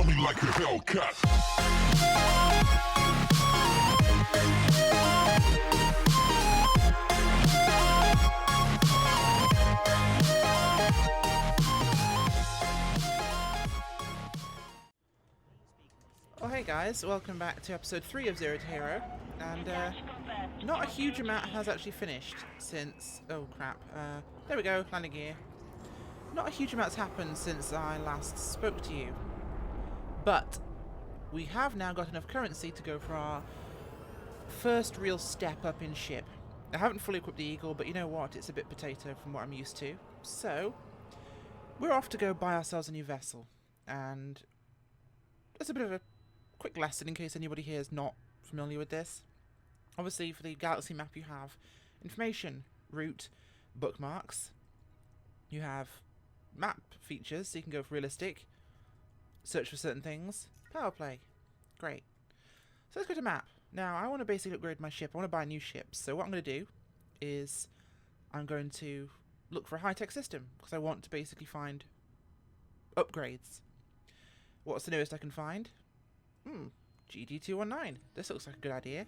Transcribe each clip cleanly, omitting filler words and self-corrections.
me like a Hellcat. Oh hey guys, welcome back to episode 3 of Zero to Hero, and not a huge amount has actually finished since... oh crap, there we go, landing gear. Not a huge amount's happened since I last spoke to you, but we have now got enough currency to go for our first real step up in ship. I haven't fully equipped the Eagle, but you know what, it's a bit potato from what I'm used to, so we're off to go buy ourselves a new vessel, and there's a bit of a quick lesson in case anybody here is not familiar with this. Obviously, for the galaxy map you have information, route, bookmarks. You have map features, so you can go for realistic, search for certain things, power play. Great. So let's go to map. Now, I want to basically upgrade my ship. I want to buy a new ship. So what I'm going to do is I'm going to look for a high-tech system, because I want to basically find upgrades. What's the newest I can find? GD219. This looks like a good idea.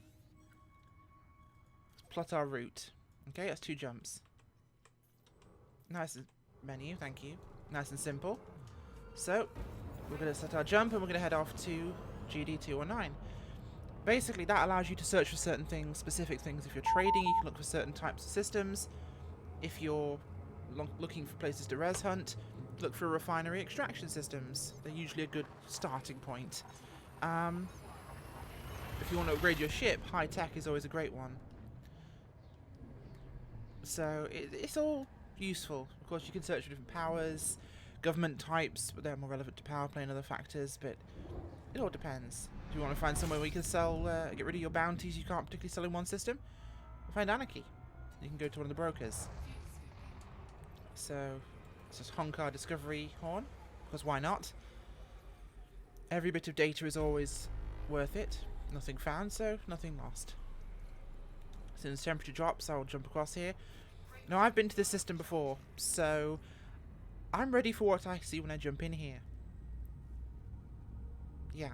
Let's plot our route. Okay, that's 2 jumps. Nice menu, thank you. Nice and simple. So, we're going to set our jump and we're going to head off to GD219. Basically, that allows you to search for certain things, specific things. If you're trading, you can look for certain types of systems. If you're looking for places to res hunt, look for refinery extraction systems. They're usually a good starting point. If you want to upgrade your ship, high tech is always a great one. So it's all useful. Of course, you can search for different powers, government types, but they're more relevant to power play and other factors. But it all depends. If you want to find somewhere where you can sell, get rid of your bounties you can't particularly sell in one system, find Anarchy. You can go to one of the brokers. So let's just honk our discovery horn, because why not? Every bit of data is always worth it. Nothing found, so nothing lost. Since temperature drops, I'll jump across here. Now, I've been to this system before, so I'm ready for what I see when I jump in here. Yeah.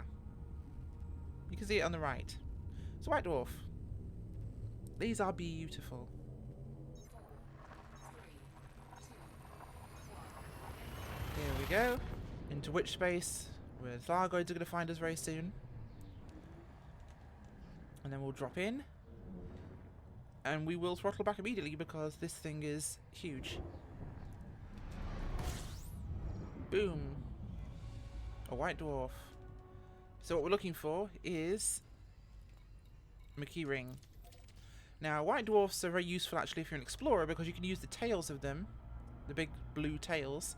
You can see it on the right. It's a white dwarf. These are beautiful. Here we go. Into witch space, where Thargoids are going to find us very soon. And then we'll drop in. And we will throttle back immediately because this thing is huge. Boom. A white dwarf. So what we're looking for is McKee ring. Now, white dwarfs are very useful actually if you're an explorer because you can use the tails of them, the big blue tails,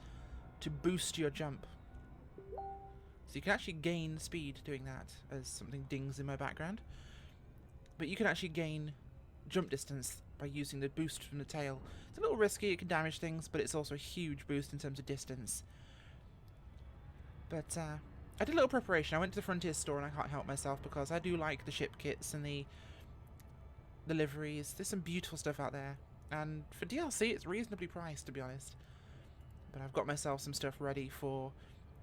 to boost your jump. So you can actually gain speed doing that, as something dings in my background. But you can actually gain jump distance by using the boost from the tail. It's a little risky, it can damage things, but it's also a huge boost in terms of distance. But I did a little preparation. I went to the Frontier store and I can't help myself because I do like the ship kits and the liveries. There's some beautiful stuff out there. And for DLC, it's reasonably priced, to be honest. But I've got myself some stuff ready for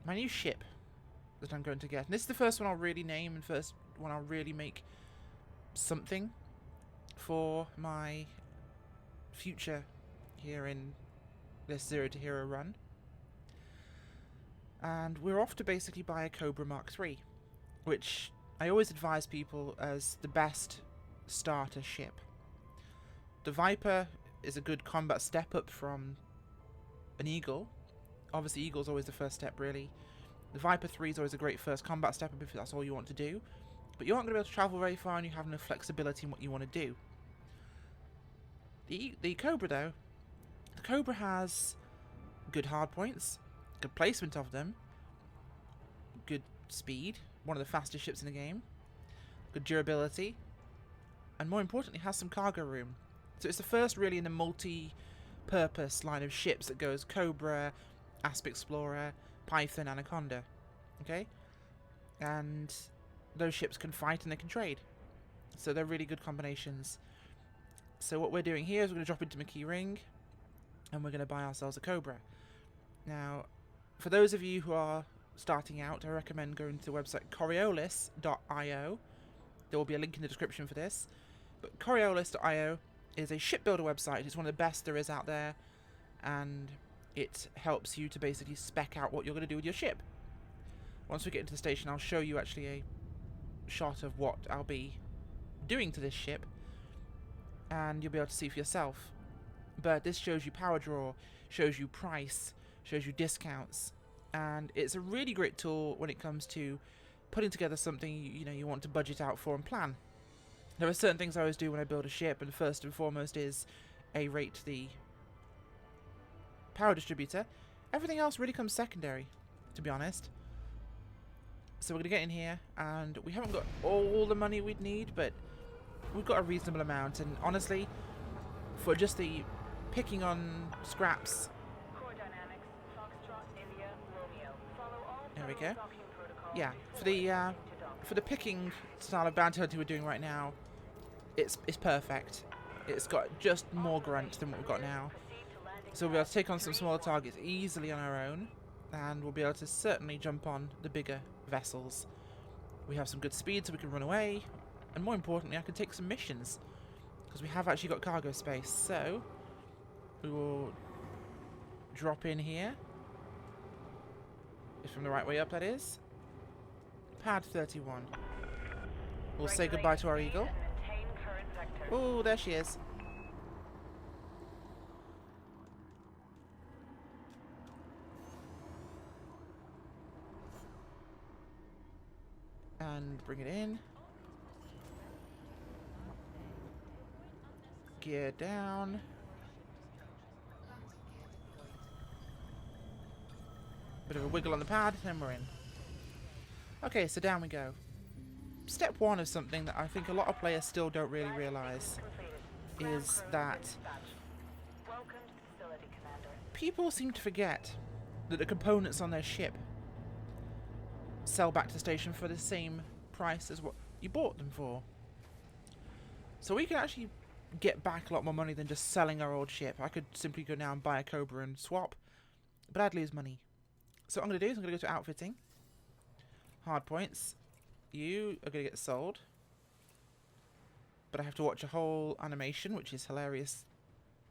my new ship that I'm going to get. And this is the first one I'll really name and first one I'll really make something for my future here in this Zero to Hero run. And we're off to basically buy a Cobra Mk III, which I always advise people as the best starter ship. The Viper is a good combat step up from an Eagle. Obviously, Eagle's always the first step, really. The Viper 3 is always a great first combat step up if that's all you want to do. But you aren't going to be able to travel very far and you have no flexibility in what you want to do. The Cobra, though, the Cobra has good hard points, good placement of them, good speed, one of the fastest ships in the game, good durability, and more importantly, has some cargo room. So it's the first really in the multi-purpose line of ships that goes Cobra, Asp Explorer, Python, Anaconda. Okay? And those ships can fight and they can trade. So they're really good combinations. So what we're doing here is we're going to drop into McKee Ring and we're going to buy ourselves a Cobra. Now, for those of you who are starting out, I recommend going to the website coriolis.io. There will be a link in the description for this. But coriolis.io is a shipbuilder website. It's one of the best there is out there, and it helps you to basically spec out what you're going to do with your ship. Once we get into the station, I'll show you actually a shot of what I'll be doing to this ship, and you'll be able to see for yourself. But this shows you power draw, shows you price, shows you discounts, and it's a really great tool when it comes to putting together something you want to budget out for and plan. There are certain things I always do when I build a ship, and first and foremost is rate the power distributor. Everything else really comes secondary, to be honest. So we're going to get in here, and we haven't got all the money we'd need, but we've got a reasonable amount, and honestly, for just the picking on scraps... There we go. Yeah, for the picking style of bounty hunting we're doing right now, it's perfect. It's got just more grunt than what we've got now. So we'll be able to take on some smaller targets easily on our own, and we'll be able to certainly jump on the bigger vessels. We have some good speed so we can run away, and more importantly I can take some missions, because we have actually got cargo space. So we will drop in here. It's from the right way up, that is. Pad 31. We'll say goodbye to our eagle. Oh, there she is. And bring it in. Gear down. Bit of a wiggle on the pad, then we're in. Okay, so down we go. Step one of something that I think a lot of players still don't really realise is that people seem to forget that the components on their ship sell back to the station for the same price as what you bought them for. So we can actually get back a lot more money than just selling our old ship. I could simply go now and buy a Cobra and swap, but I'd lose money. So what I'm going to do is I'm going to go to outfitting. Hard points. You are going to get sold. But I have to watch a whole animation, which is hilarious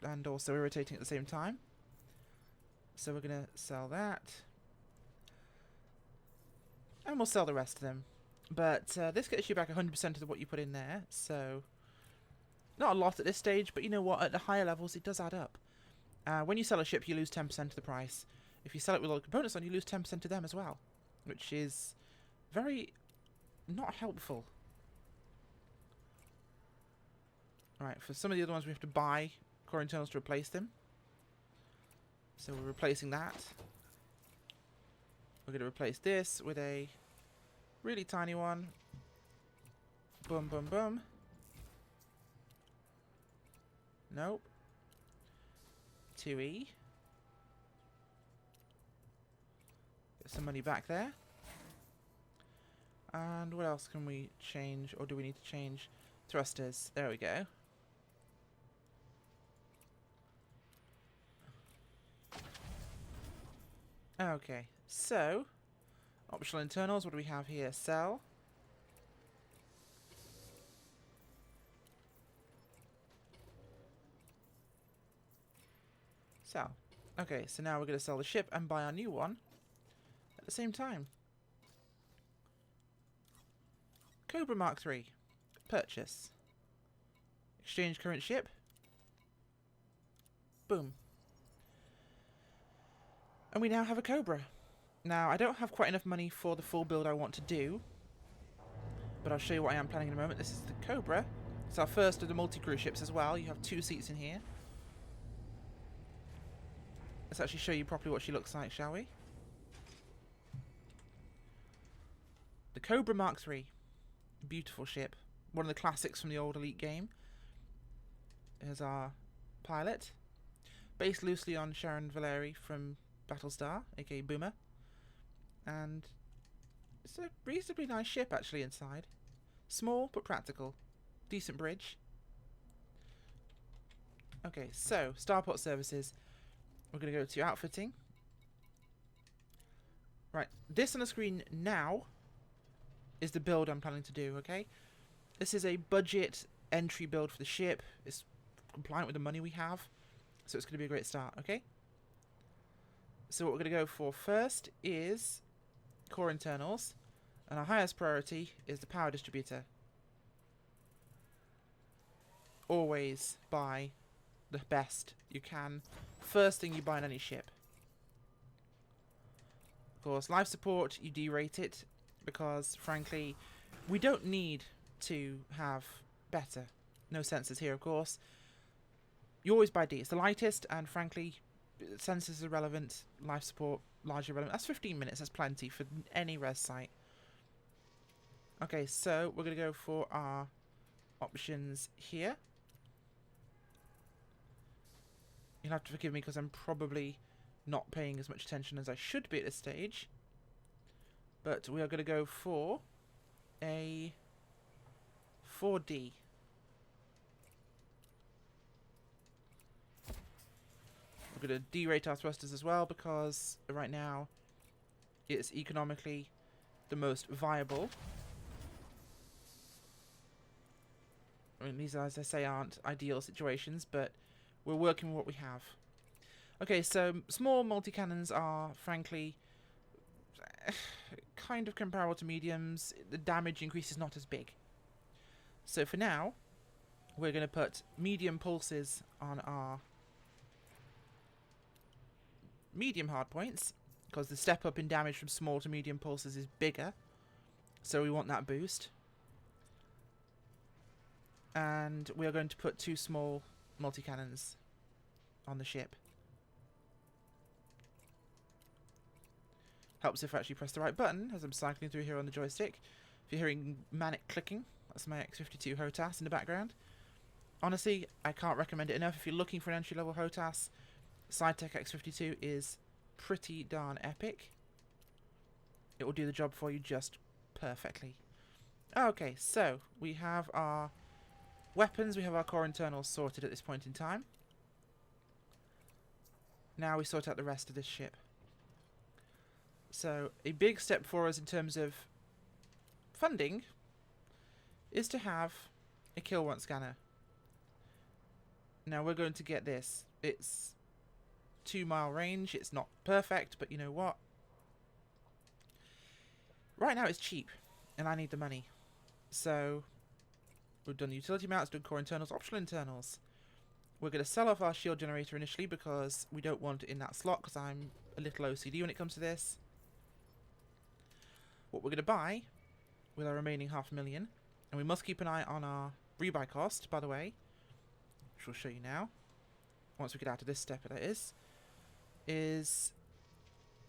and also irritating at the same time. So we're going to sell that. And we'll sell the rest of them. But this gets you back 100% of what you put in there. So not a lot at this stage, but you know what? At the higher levels, it does add up. When you sell a ship, you lose 10% of the price. If you sell it with all the components on, you lose 10% of them as well, which is very not helpful. Right, for some of the other ones we have to buy core internals to replace them. So we're replacing that. We're going to replace this with a really tiny one. Boom, boom, boom. Nope. 2E. Get some money back there. And what else can we change, or do we need to change? Thrusters. There we go. Okay, so optional internals, what do we have here? Sell. Sell. Okay, so now we're going to sell the ship and buy our new one at the same time. Cobra Mk III. Purchase. Exchange current ship. Boom. And we now have a Cobra. Now, I don't have quite enough money for the full build I want to do, but I'll show you what I am planning in a moment. This is the Cobra. It's our first of the multi-crew ships as well. You have 2 seats in here. Let's actually show you properly what she looks like, shall we? The Cobra Mk III. Beautiful ship. One of the classics from the old Elite game. Here's our pilot. Based loosely on Sharon Valeri from Battlestar, aka Boomer. And it's a reasonably nice ship actually inside. Small but practical. Decent bridge. Okay, so starport services. We're going to go to outfitting. Right, this on the screen now is the build I'm planning to do, okay? This is a budget entry build for the ship. It's compliant with the money we have, so it's going to be a great start, okay? So what we're going to go for first is core internals, and our highest priority is the power distributor. Always buy the best you can. First thing you buy on any ship. Of course, life support, you derate it, because frankly, we don't need to have better. No sensors here, of course. You always buy D. It's the lightest, and frankly, sensors are relevant. Life support, largely relevant. That's 15 minutes. That's plenty for any res site. Okay, so we're going to go for our options here. You'll have to forgive me because I'm probably not paying as much attention as I should be at this stage. But we are going to go for a 4D. We're going to derate our thrusters as well because right now it's economically the most viable. I mean, these, as I say, aren't ideal situations, but we're working with what we have. Okay, so small multi-cannons are, frankly, kind of comparable to mediums. The damage increase is not as big. So for now, we're going to put medium pulses on our medium hardpoints, because the step up in damage from small to medium pulses is bigger. So we want that boost. And we are going to put 2 small multi-cannons on the ship. Helps if I actually press the right button as I'm cycling through here on the joystick. If you're hearing manic clicking, that's my X52 HOTAS in the background. Honestly, I can't recommend it enough. If you're looking for an entry-level HOTAS, SciTech X52 is pretty darn epic. It will do the job for you just perfectly. Okay, so we have our weapons, we have our core internals sorted at this point in time. Now we sort out the rest of this ship. So, a big step for us in terms of funding is to have a kill once scanner. Now we're going to get this. It's 2-mile range. It's not perfect, but you know what? Right now it's cheap, and I need the money. So, we've done utility mounts, done core internals, optional internals. We're going to sell off our shield generator initially because we don't want it in that slot because I'm a little OCD when it comes to this. What we're going to buy with our remaining $500,000, and we must keep an eye on our rebuy cost, by the way, which we'll show you now, once we get out of this step, that is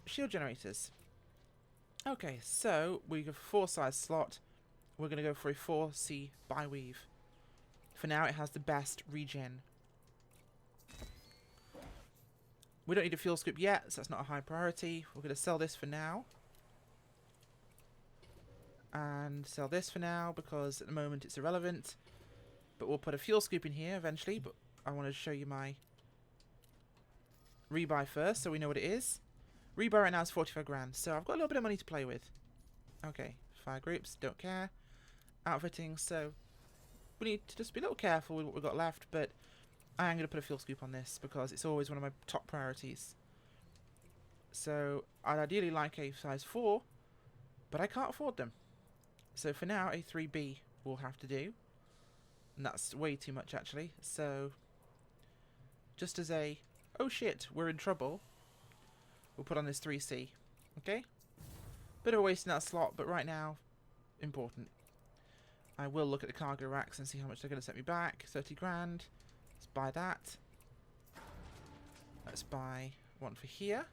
shield generators. Okay, so we have a 4-size slot. We're going to go for a 4C bi-weave. For now, it has the best regen. We don't need a fuel scoop yet, so that's not a high priority. We're going to sell this for now. And sell this for now, because at the moment it's irrelevant. But we'll put a fuel scoop in here eventually, but I want to show you my rebuy first, so we know what it is. Rebuy right now is 45 grand, so I've got a little bit of money to play with. Okay, fire groups, don't care. Outfitting, so we need to just be a little careful with what we've got left, but I am going to put a fuel scoop on this, because it's always one of my top priorities. So, I'd ideally like a size 4, but I can't afford them. So for now, a 3B will have to do. And that's way too much, actually. So, just as a, oh shit, we're in trouble, we'll put on this 3C. Okay? Bit of a waste in that slot, but right now, important. I will look at the cargo racks and see how much they're going to set me back. 30 grand. Let's buy that. Let's buy one for here.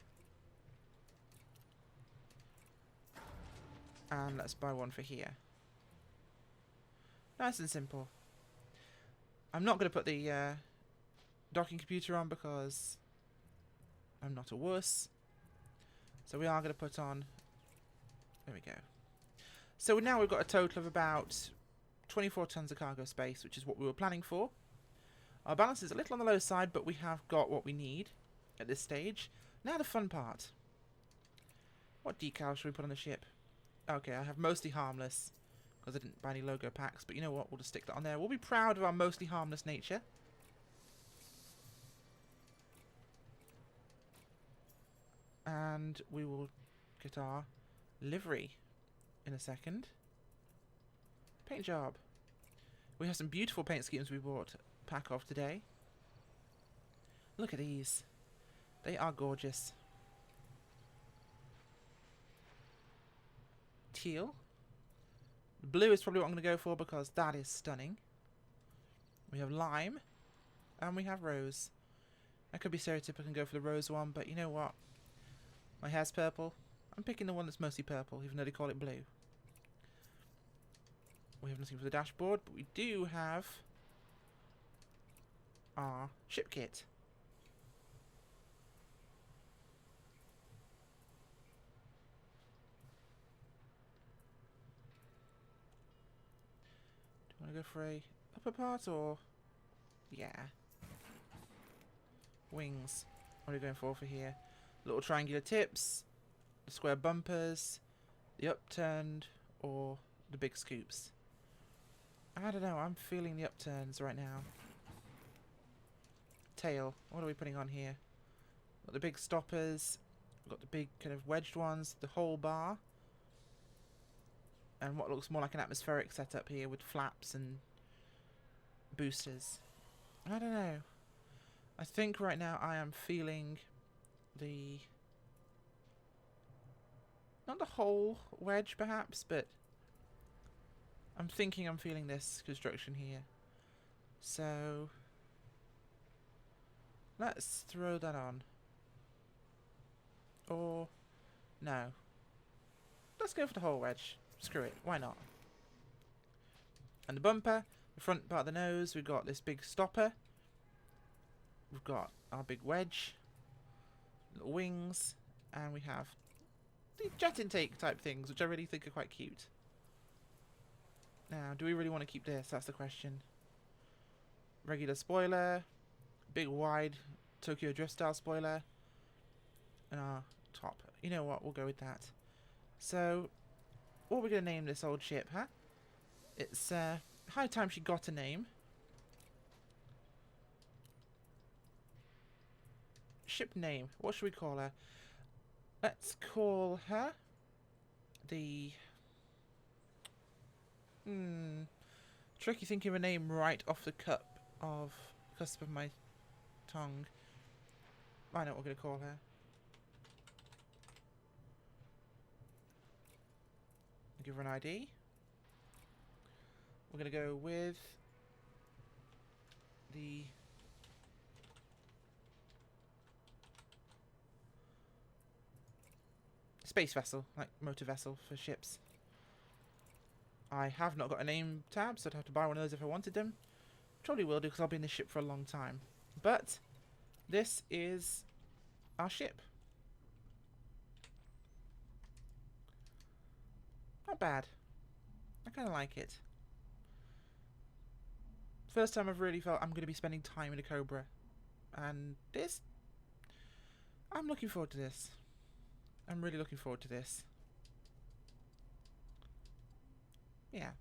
And let's buy one for here. Nice and simple. I'm not going to put the docking computer on because I'm not a wuss. So we are going to put on... There we go. So now we've got a total of about 24 tons of cargo space, which is what we were planning for. Our balance is a little on the low side, but we have got what we need at this stage. Now the fun part. What decal should we put on the ship? Okay, I have mostly harmless, because I didn't buy any logo packs, but you know what, we'll just stick that on there. We'll be proud of our mostly harmless nature. And we will get our livery in a second. Paint job. We have some beautiful paint schemes we bought a pack of today. Look at these. They are gorgeous. Teal. Blue is probably what I'm going to go for because that is stunning. We have lime. And we have rose. I could be stereotypical and go for the rose one, but you know what? My hair's purple. I'm picking the one that's mostly purple, even though they call it blue. We have nothing for the dashboard, but we do have our ship kit. Do you want to go for a upper part or... Yeah. Wings. What are we going for here? Little triangular tips, the square bumpers, the upturned, or the big scoops. I don't know, I'm feeling the upturns right now. Tail, what are we putting on here? Got the big stoppers, got the big kind of wedged ones, the whole bar, and what looks more like an atmospheric setup here with flaps and boosters. I don't know. I think right now I am feeling the... not the whole wedge perhaps, but I'm thinking I'm feeling this construction here. So let's throw that on. Or no. Let's go for the whole wedge. Screw it, why not? And the bumper, the front part of the nose, we've got this big stopper. We've got our big wedge, little wings, and we have the jet intake type things, which I really think are quite cute. Now, do we really want to keep this? That's the question. Regular spoiler, big wide Tokyo Drift style spoiler, and our top. You know what, we'll go with that. So, what are we going to name this old ship, huh? It's high time she got a name. Ship name, what should we call her? Let's call her the... tricky thinking of a name right off the cusp of my tongue. I know what we're going to call her. Give her an ID. We're going to go with the... space vessel, like motor vessel for ships. I have not got a name tab, so I'd have to buy one of those if I wanted them. Probably will do because I'll be in this ship for a long time. But this is our ship. Not bad. I kind of like it. First time I've really felt I'm going to be spending time in a Cobra. And this... I'm looking forward to this. I'm really looking forward to this. Yeah.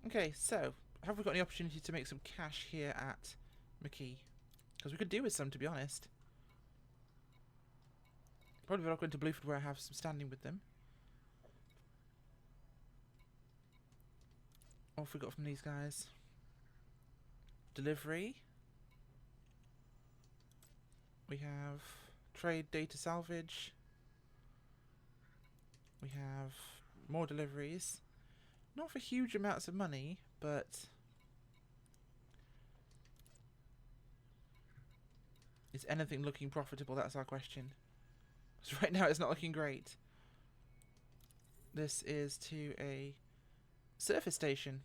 Okay, so, have we got any opportunity to make some cash here at McKee? Because we could do with some, to be honest. Probably not going to Blueford where I have some standing with them. What have we got from these guys? Delivery. We have trade, data salvage. We have more deliveries. Not for huge amounts of money, but is anything looking profitable? That's our question. Because right now it's not looking great. This is to a surface station.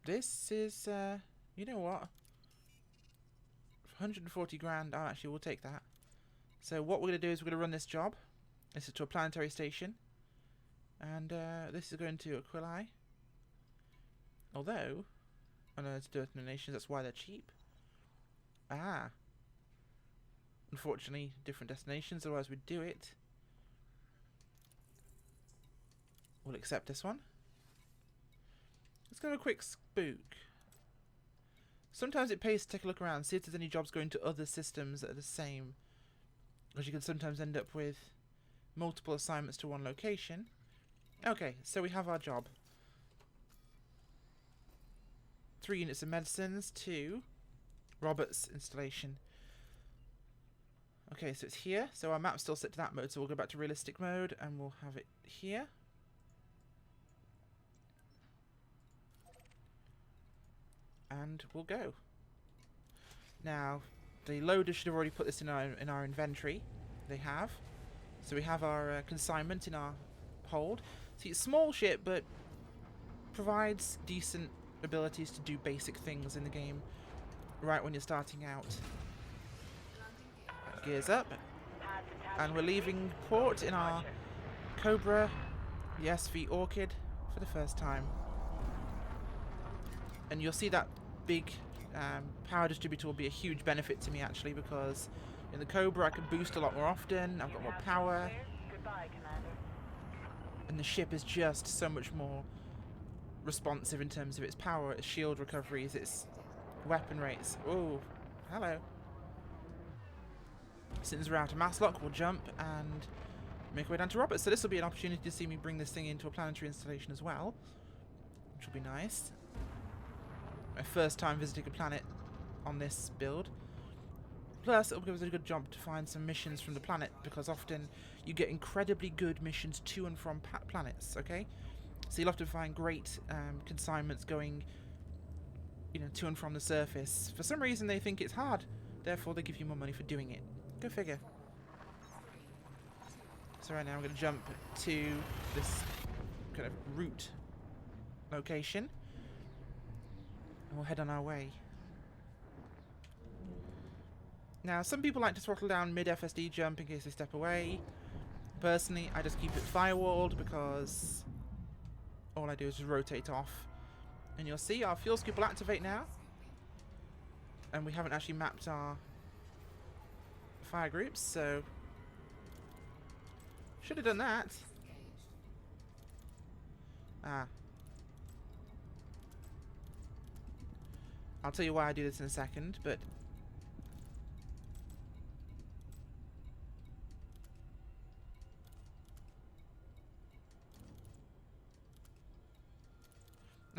This is, you know what? 140 grand. Oh, actually, we'll take that. So what we're going to do is we're going to run this job. This is to a planetary station. And this is going to Aquili. Although, I know it's Earth Nations, that's why they're cheap. Ah. Unfortunately, different destinations, otherwise we'd do it. We'll accept this one. Let's go a quick spook. Sometimes it pays to take a look around, see if there's any jobs going to other systems that are the same. Because you can sometimes end up with multiple assignments to one location. Okay, so we have our job. 3 units of medicines to Robert's installation. Okay, so it's here. So our map's still set to that mode, so we'll go back to realistic mode and we'll have it here. And we'll go. Now, the loader should have already put this in our inventory. They have. So we have our consignment in our hold. See, it's a small ship, but provides decent abilities to do basic things in the game right when you're starting out. Gears up. And we're leaving port in our Cobra, the SV Orchid, for the first time. And you'll see that big power distributor will be a huge benefit to me actually, because in the Cobra I can boost a lot more often, I've got more power, and the ship is just so much more responsive in terms of its power, its shield recoveries, its weapon rates. Oh, hello. Since we're out of mass lock, we'll jump and make our way down to Robert. So this will be an opportunity to see me bring this thing into a planetary installation as well, which will be nice. My first time visiting a planet on this build. Plus, it'll give us a good job to find some missions from the planet, because often you get incredibly good missions to and from planets, okay? So you'll often find great consignments going, you know, to and from the surface. For some reason they think it's hard, therefore they give you more money for doing it. Go figure. So right now I'm going to jump to this kind of route location. And we'll head on our way. Now, some people like to throttle down mid-FSD jump in case they step away. Personally, I just keep it firewalled because all I do is just rotate off. And you'll see our fuel scoop will activate now. And we haven't actually mapped our fire groups, so should have done that. I'll tell you why I do this in a second, but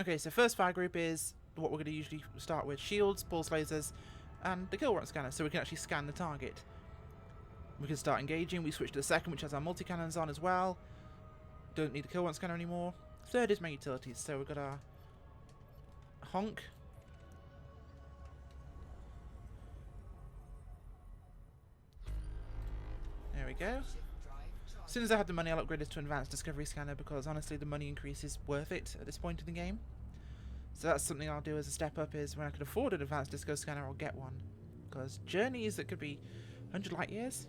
okay, so first fire group is what we're going to usually start with: shields, pulse lasers, and the kill warrant scanner, so we can actually scan the target. We can start engaging. We switch to the second, which has our multi-cannons on as well. Don't need the kill warrant scanner anymore. Third is main utilities, so we've got our honk. There we go. As soon as I have the money, I'll upgrade this to advanced discovery scanner, because honestly the money increase is worth it at this point in the game. So that's something I'll do as a step up, is when I can afford an advanced disco scanner, I'll get one. Because journeys that could be 100 light years,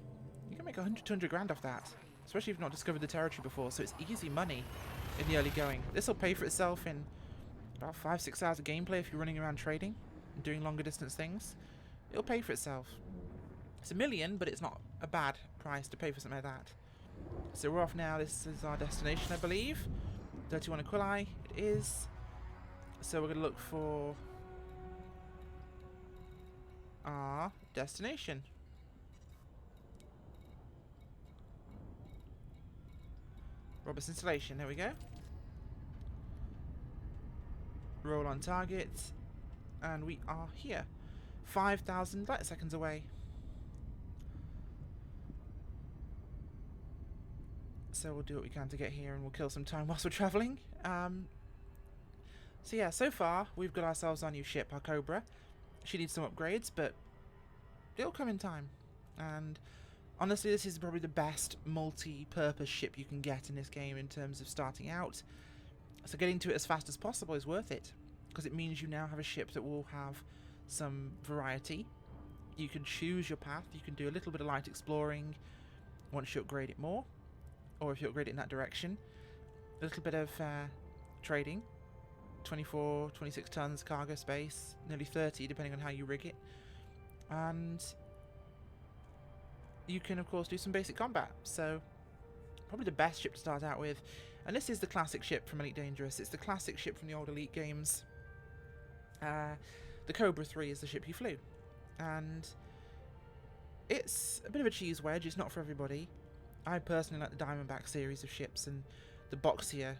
you can make 100 to 100 grand off that. Especially if you've not discovered the territory before, so it's easy money in the early going. This will pay for itself in about 5-6 hours of gameplay if you're running around trading and doing longer distance things. It'll pay for itself. It's $1 million, but it's not a bad price to pay for something like that. So we're off now. This is our destination, I believe. 31 Aquili. It is. So we're going to look for our destination. Robert's installation. There we go. Roll on target. And we are here. 5,000 light seconds away. So we'll do what we can to get here, and we'll kill some time whilst we're travelling. So yeah, so far we've got ourselves our new ship, our Cobra. She needs some upgrades, but it'll come in time. And honestly, this is probably the best multi-purpose ship you can get in this game in terms of starting out. So getting to it as fast as possible is worth it, because it means you now have a ship that will have some variety. You can choose your path. You can do a little bit of light exploring once you upgrade it more, or if you upgrade it in that direction. A little bit of trading. 24, 26 tons cargo space, nearly 30 depending on how you rig it. And you can, of course, do some basic combat. So, probably the best ship to start out with. And this is the classic ship from Elite Dangerous. It's the classic ship from the old Elite games. The Cobra 3 is the ship he flew. And it's a bit of a cheese wedge. It's not for everybody. I personally like the Diamondback series of ships and the boxier,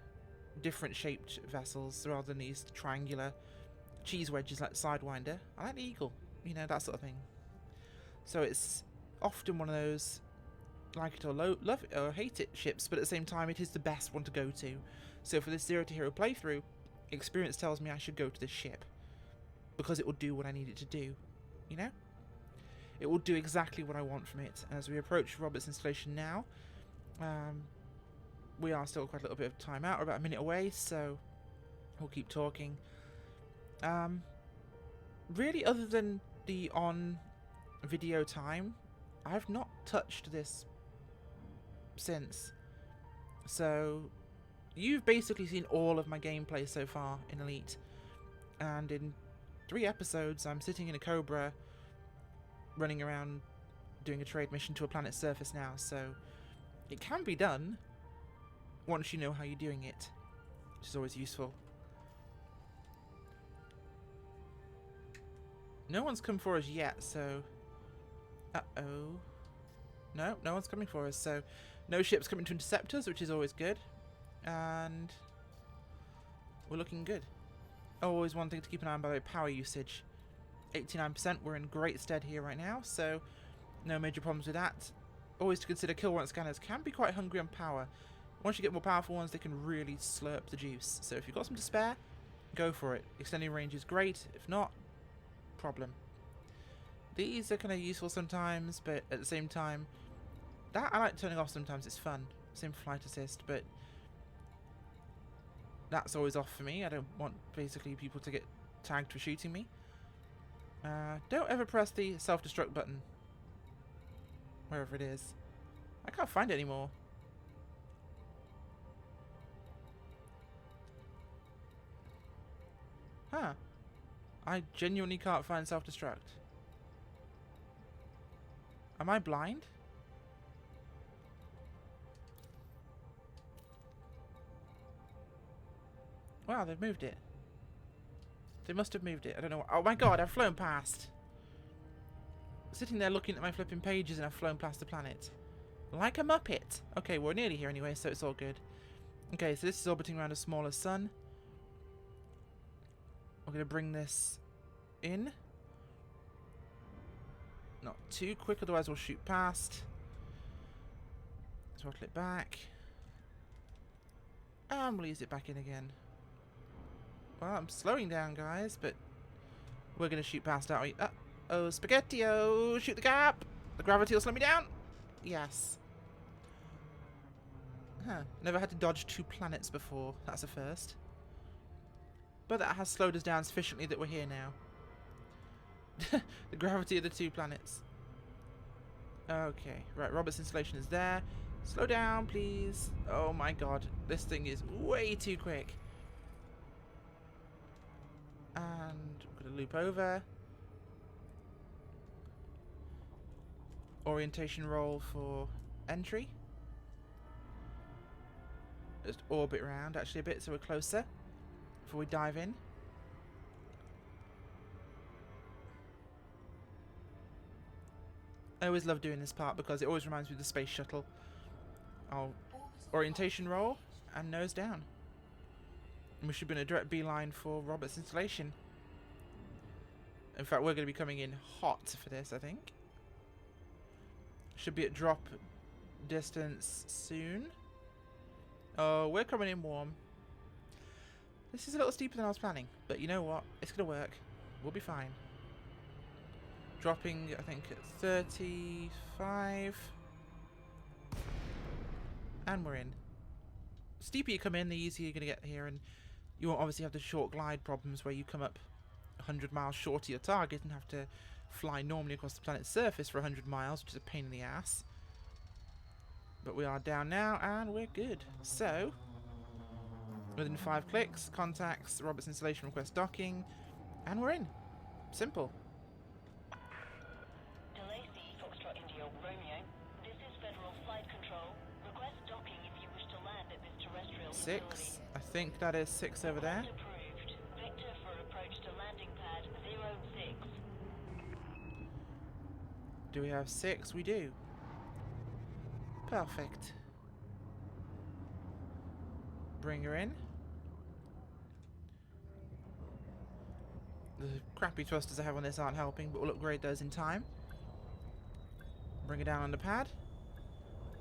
different shaped vessels rather than these triangular cheese wedges like the Sidewinder. I like the Eagle, you know, that sort of thing. So it's often one of those like it or love it or hate it ships, but at the same time it is the best one to go to. So for this Zero to Hero playthrough, experience tells me I should go to this ship because it will do what I need it to do, you know? It will do exactly what I want from it. As we approach Robert's installation now, we are still quite a little bit of time out, we're about a minute away, so we'll keep talking. Really, other than the on video time, I've not touched this since. So you've basically seen all of my gameplay so far in Elite, and in 3 episodes I'm sitting in a Cobra running around doing a trade mission to a planet's surface now, so it can be done once you know how you're doing it, which is always useful. No one's come for us yet, so uh-oh. No, no one's coming for us, so no ships coming to intercept us, which is always good. And we're looking good. Always one thing to keep an eye on, by the way, power usage. 89%, we're in great stead here right now, so no major problems with that. Always to consider, kill warrant scanners can be quite hungry on power. Once you get more powerful ones, they can really slurp the juice. So if you've got some to spare, go for it. Extending range is great. If not, problem. These are kind of useful sometimes, but at the same time, that I like turning off sometimes. It's fun. Same for flight assist, but that's always off for me. I don't want basically people to get tagged for shooting me. Don't ever press the self-destruct button. Wherever it is. I can't find it anymore. Huh. I genuinely can't find self-destruct. Am I blind? Wow, they've moved it. They must have moved it. I don't know. Oh my god, I've flown past. Sitting there looking at my flipping pages and I've flown past the planet. Like a Muppet. Okay, we're nearly here anyway, so it's all good. Okay, so this is orbiting around a smaller sun. We're going to bring this in. Not too quick, otherwise we'll shoot past. Throttle it back. And we'll ease it back in again. Well, I'm slowing down, guys, but we're going to shoot past, aren't we? Uh-oh, Spaghetti-O! Shoot the gap! The gravity will slow me down! Yes. Huh. Never had to dodge 2 planets before. That's a first. But that has slowed us down sufficiently that we're here now. The gravity of the 2 planets. Okay, right, Robert's installation is there. Slow down, please. Oh my god, this thing is way too quick. And we're going to loop over. Orientation roll for entry. Just orbit around actually a bit so we're closer before we dive in. I always love doing this part because it always reminds me of the space shuttle. I'll orientation roll and nose down. And we should be in a direct beeline for Robert's installation. In fact, we're going to be coming in hot for this, I think. Should be at drop distance soon. Oh, we're coming in warm. This is a little steeper than I was planning, but you know what? It's going to work. We'll be fine. Dropping, I think, at 35. And we're in. The steeper you come in, the easier you're going to get here, and you won't obviously have the short glide problems where you come up 100 miles short of your target and have to fly normally across the planet's surface for 100 miles, which is a pain in the ass. But we are down now, and we're good. So, within 5 clicks, contacts, Robert's installation request docking, and we're in. Simple. Delay C, Foxtrot India, Romeo. 6. I think that is 6 over there. Approved. Vector for approach to landing pad 06. Do we have 6? We do. Perfect. Bring her in. The crappy thrusters I have on this aren't helping, but we'll upgrade those in time. Bring her down on the pad.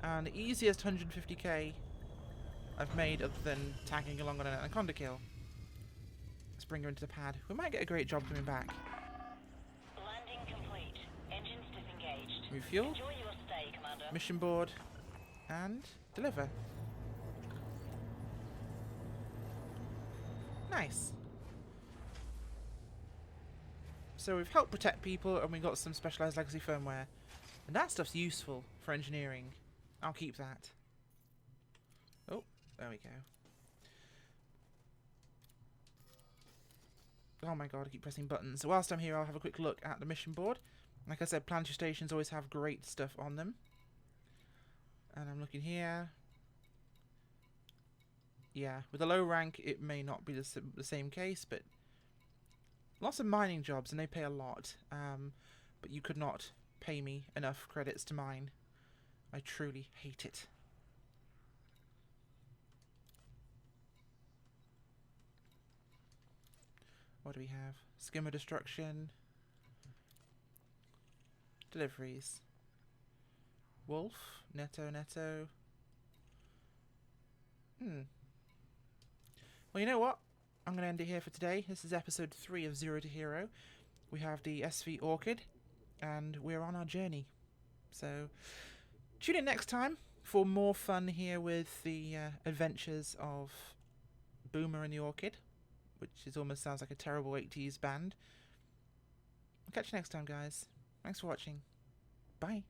And the easiest 150k I've made other than tagging along on an anaconda kill. Let's bring her into the pad. We might get a great job coming back. Landing complete. Engines disengaged. Refuel. Enjoy your stay, Commander. Mission board. And deliver. Nice. So we've helped protect people and we got some specialised legacy firmware. And that stuff's useful for engineering. I'll keep that. Oh, there we go. Oh my god, I keep pressing buttons. So whilst I'm here, I'll have a quick look at the mission board. Like I said, planetary stations always have great stuff on them. And I'm looking here. Yeah, with a low rank, it may not be the same case, but lots of mining jobs, and they pay a lot. But you could not pay me enough credits to mine. I truly hate it. What do we have? Skimmer destruction. Deliveries. Wolf. Netto. Well, you know what? I'm going to end it here for today. This is episode 3 of Zero to Hero. We have the SV Orchid, and we're on our journey. So, tune in next time for more fun here with the adventures of Boomer and the Orchid, which almost sounds like a terrible 80s band. I'll catch you next time, guys. Thanks for watching. Bye.